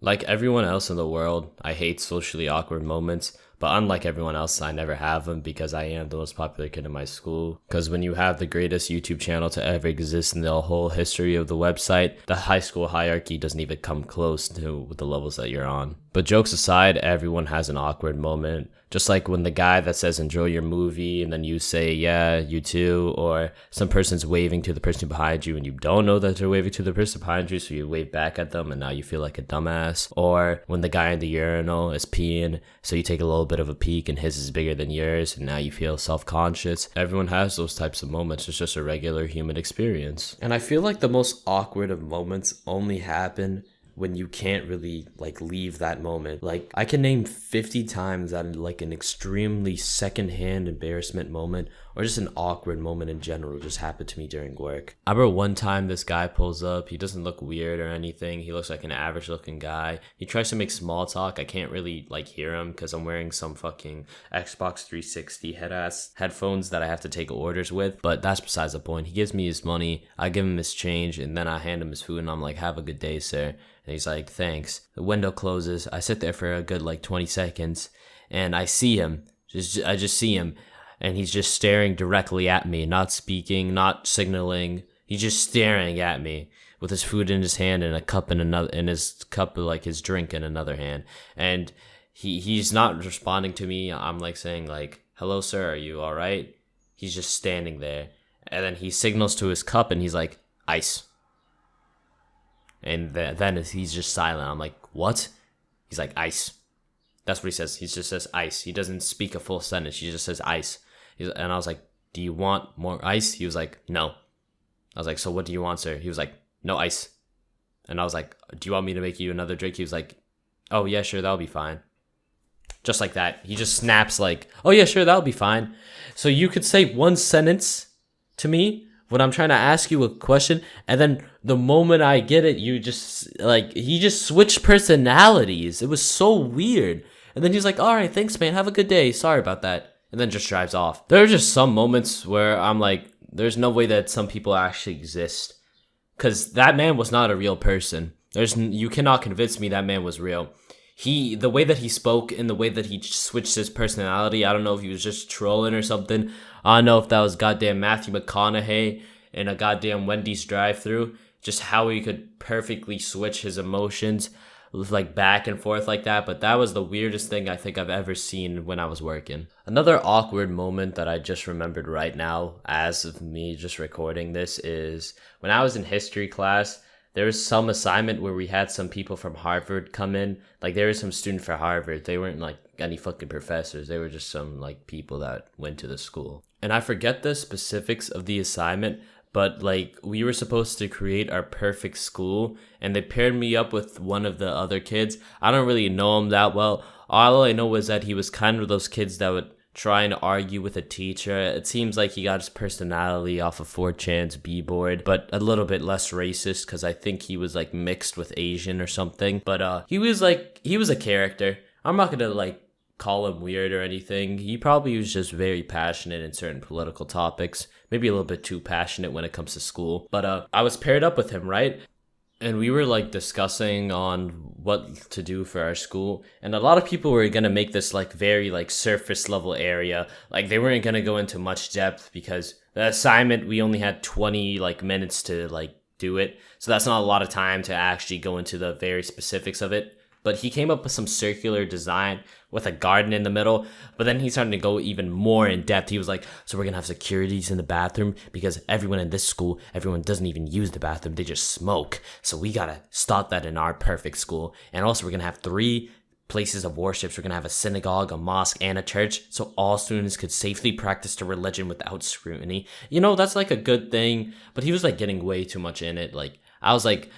Like everyone else in the world, I hate socially awkward moments, but unlike everyone else, I never have them because I am the most popular kid in my school. Because when you have the greatest YouTube channel to ever exist in the whole history of the website, the high school hierarchy doesn't even come close to the levels that you're on. But jokes aside, everyone has an awkward moment. Just like when the guy that says enjoy your movie and then you say yeah, you too, or some person's waving to the person behind you and you don't know that they're waving to the person behind you, so you wave back at them and now you feel like a dumbass. Or when the guy in the urinal is peeing, so you take a little bit of a peek and his is bigger than yours and now you feel self-conscious. Everyone has those types of moments. It's just a regular human experience. And I feel like the most awkward of moments only happen when you can't really like leave that moment. Like I can name 50 times that like an extremely secondhand embarrassment moment or just an awkward moment in general just happened to me during work. I remember one time this guy pulls up. He doesn't look weird or anything. He looks like an average looking guy. He tries to make small talk. I can't really like hear him because I'm wearing some fucking Xbox 360 headphones that I have to take orders with, but that's besides the point. He gives me his money, I give him his change, and then I hand him his food and I'm like, have a good day, sir. And he's like, thanks. The window closes. I sit there for a good like 20 seconds and I see him. I just see him and he's just staring directly at me, not speaking, not signaling. He's just staring at me with his food in his hand and a cup in another, in his cup, like his drink in another hand. And he's not responding to me. I'm like saying like, hello, sir, are you all right? He's just standing there. And then he signals to his cup and he's like, ice. And then he's just silent. I'm like, what? He's like, ice. That's what he says. He just says ice. He doesn't speak a full sentence. He just says ice. And I was like, do you want more ice? He was like, no. I was like, so what do you want, sir? He was like, no ice. And I was like, do you want me to make you another drink? He was like, oh, yeah, sure, that'll be fine. Just like that. He just snaps like, oh, yeah, sure, that'll be fine. So you could say one sentence to me when I'm trying to ask you a question, and then the moment I get it, you just, like, he just switched personalities. It was so weird. And then he's like, all right, thanks, man. Have a good day. Sorry about that. And then just drives off. There are just some moments where I'm like, there's no way that some people actually exist. Because that man was not a real person. You cannot convince me that man was real. The way that he spoke and the way that he switched his personality, I don't know if he was just trolling or something. I don't know if that was goddamn Matthew McConaughey in a goddamn Wendy's drive-thru. Just how he could perfectly switch his emotions like back and forth like that. But that was the weirdest thing I think I've ever seen when I was working. Another awkward moment that I just remembered right now as of me just recording this is when I was in history class. There was some assignment where we had some people from Harvard come in. Like, there was some student for Harvard. They weren't, like, any fucking professors. They were just some, like, people that went to the school. And I forget the specifics of the assignment, but, like, we were supposed to create our perfect school, and they paired me up with one of the other kids. I don't really know him that well. All I know was that he was kind of those kids that would trying to argue with a teacher. It seems like he got his personality off of 4chan's B-board, but a little bit less racist because I think he was like mixed with Asian or something. But he was a character. I'm not gonna like call him weird or anything. He probably was just very passionate in certain political topics, maybe a little bit too passionate when it comes to school. But I was paired up with him, right? And we were like discussing on what to do for our school. And a lot of people were going to make this like very like surface level area. Like they weren't going to go into much depth because the assignment, we only had 20 like minutes to like do it. So that's not a lot of time to actually go into the very specifics of it. But he came up with some circular design with a garden in the middle. But then he started to go even more in depth. He was like, so we're going to have securities in the bathroom because everyone in this school, everyone doesn't even use the bathroom. They just smoke. So we got to stop that in our perfect school. And also we're going to have 3 places of worships. We're going to have a synagogue, a mosque, and a church. So all students could safely practice their religion without scrutiny. You know, that's like a good thing. But he was like getting way too much in it. Like, I was like,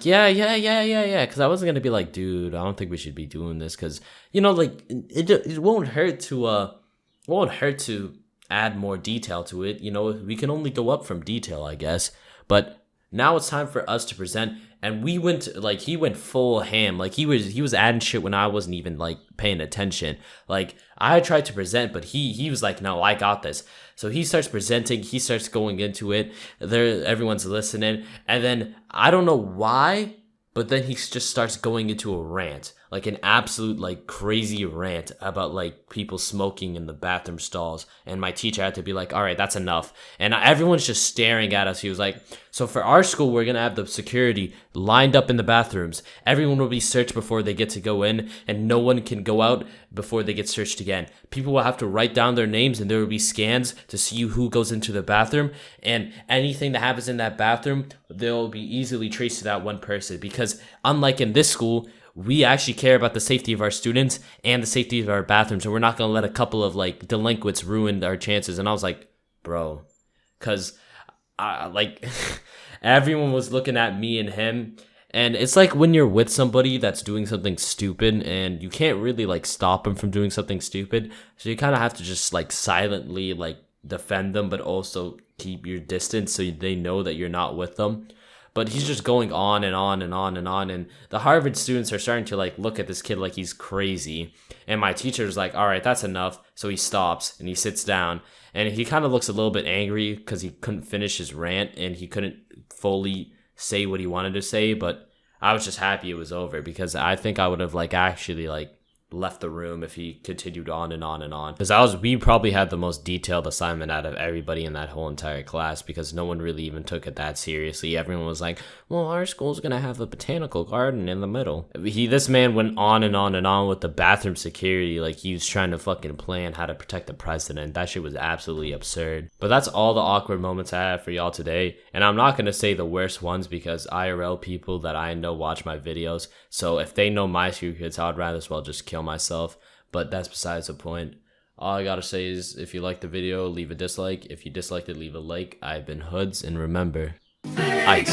yeah. Because I wasn't going to be like, dude, I don't think we should be doing this. Because, you know, like, it won't hurt to add more detail to it. You know, we can only go up from detail, I guess. But now it's time for us to present. And we went, like, he went full ham. Like, he was adding shit when I wasn't even, like, paying attention. Like, I tried to present, but he was like, no, I got this. So he starts presenting. He starts going into it. Everyone's listening. And then, I don't know why, But then he just starts going into a rant, like an absolute like crazy rant about like people smoking in the bathroom stalls. And my teacher had to be like, all right, that's enough. And everyone's just staring at us. He was like, so for our school, we're going to have the security lined up in the bathrooms. Everyone will be searched before they get to go in, and no one can go out before they get searched again. People will have to write down their names, and there will be scans to see who goes into the bathroom, and anything that happens in that bathroom, they'll be easily traced to that one person. Because unlike in this school, we actually care about the safety of our students and the safety of our bathrooms, and we're not going to let a couple of like delinquents ruin our chances. And I was like, bro, because like everyone was looking at me and him. And it's like when you're with somebody that's doing something stupid and you can't really like stop them from doing something stupid, so you kind of have to just like silently like defend them, but also keep your distance so they know that you're not with them. But he's just going on and on and on and on, and the Harvard students are starting to like look at this kid like he's crazy. And my teacher's like, all right, that's enough. So he stops and he sits down, and he kind of looks a little bit angry because he couldn't finish his rant and he couldn't fully say what he wanted to say. But I was just happy it was over, because I think I would have like actually like left the room if he continued on and on and on, because we probably had the most detailed assignment out of everybody in that whole entire class, because no one really even took it that seriously. Everyone was like, well, our school's gonna have a botanical garden in the middle. This man went on and on and on with the bathroom security like he was trying to fucking plan how to protect the president. That shit was absolutely absurd. But that's all the awkward moments I have for y'all today, and I'm not gonna say the worst ones, because IRL people that I know watch my videos, so if they know my secrets, I'd rather as well just kill myself. But that's besides the point. All I gotta say is, if you liked the video, leave a dislike. If you disliked it, leave a like. I've been Hoods, and remember, ice.